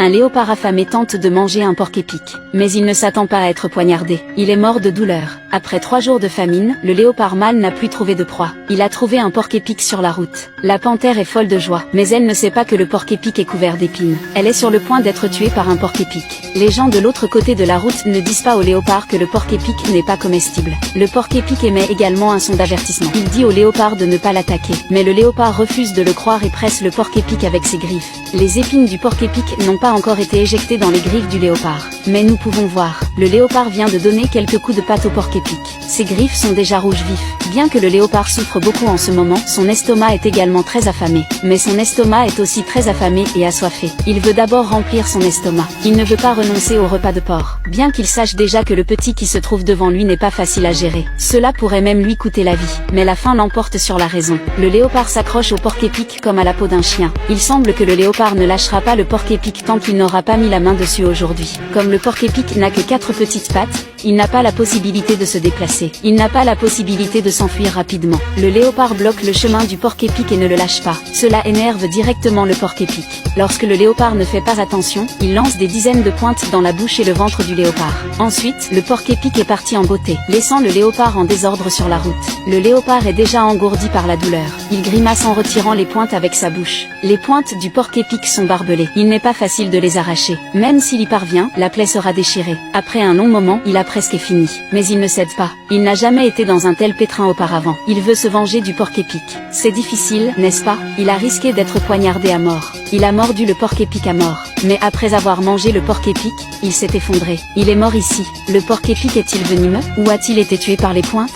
Un léopard affamé tente de manger un porc-épic, mais il ne s'attend pas à être poignardé. Il est mort de douleur. Après 3 jours de famine, le léopard mâle n'a plus trouvé de proie. Il a trouvé un porc-épic sur la route. La panthère est folle de joie, mais elle ne sait pas que le porc-épic est couvert d'épines. Elle est sur le point d'être tuée par un porc-épic. Les gens de l'autre côté de la route ne disent pas au léopard que le porc-épic n'est pas comestible. Le porc-épic émet également un son d'avertissement. Il dit au léopard de ne pas l'attaquer, mais le léopard refuse de le croire et presse le porc-épic avec ses griffes. Les épines du porc-épic n'ont pas encore été éjectées dans les griffes du léopard. Mais nous pouvons voir, le léopard vient de donner quelques coups de patte au porc-épic. Ses griffes sont déjà rouges vifs. Bien que le léopard souffre beaucoup en ce moment, son estomac est également très affamé. Mais son estomac est aussi très affamé et assoiffé. Il veut d'abord remplir son estomac. Il ne veut pas renoncer au repas de porc. Bien qu'il sache déjà que le petit qui se trouve devant lui n'est pas facile à gérer. Cela pourrait même lui coûter la vie. Mais la faim l'emporte sur la raison. Le léopard s'accroche au porc-épic comme à la peau d'un chien. Il semble que le léopard ne lâchera pas le porc-épic tant qu'il n'aura pas mis la main dessus aujourd'hui. Comme le porc-épic n'a que 4 petites pattes, il n'a pas la possibilité de se déplacer. Il n'a pas la possibilité de s'enfuir rapidement. Le léopard bloque le chemin du porc-épic et ne le lâche pas. Cela énerve directement le porc-épic. Lorsque le léopard ne fait pas attention, il lance des dizaines de pointes dans la bouche et le ventre du léopard. Ensuite, le porc-épic est parti en beauté, laissant le léopard en désordre sur la route. Le léopard est déjà engourdi par la douleur. Il grimace en retirant les pointes avec sa bouche. Les pointes du porc-épic sont barbelées. Il n'est pas facile de les arracher. Même s'il y parvient, la plaie sera déchirée. Après un long moment, il a presque fini. Mais il ne cède pas. Il n'a jamais été dans un tel pétrin auparavant. Il veut se venger du porc-épic. C'est difficile, n'est-ce pas? Il a risqué d'être poignardé à mort. Il a mordu le porc-épic à mort. Mais après avoir mangé le porc-épic, il s'est effondré. Il est mort ici. Le porc-épic est-il venimeux? Ou a-t-il été tué par les pointes?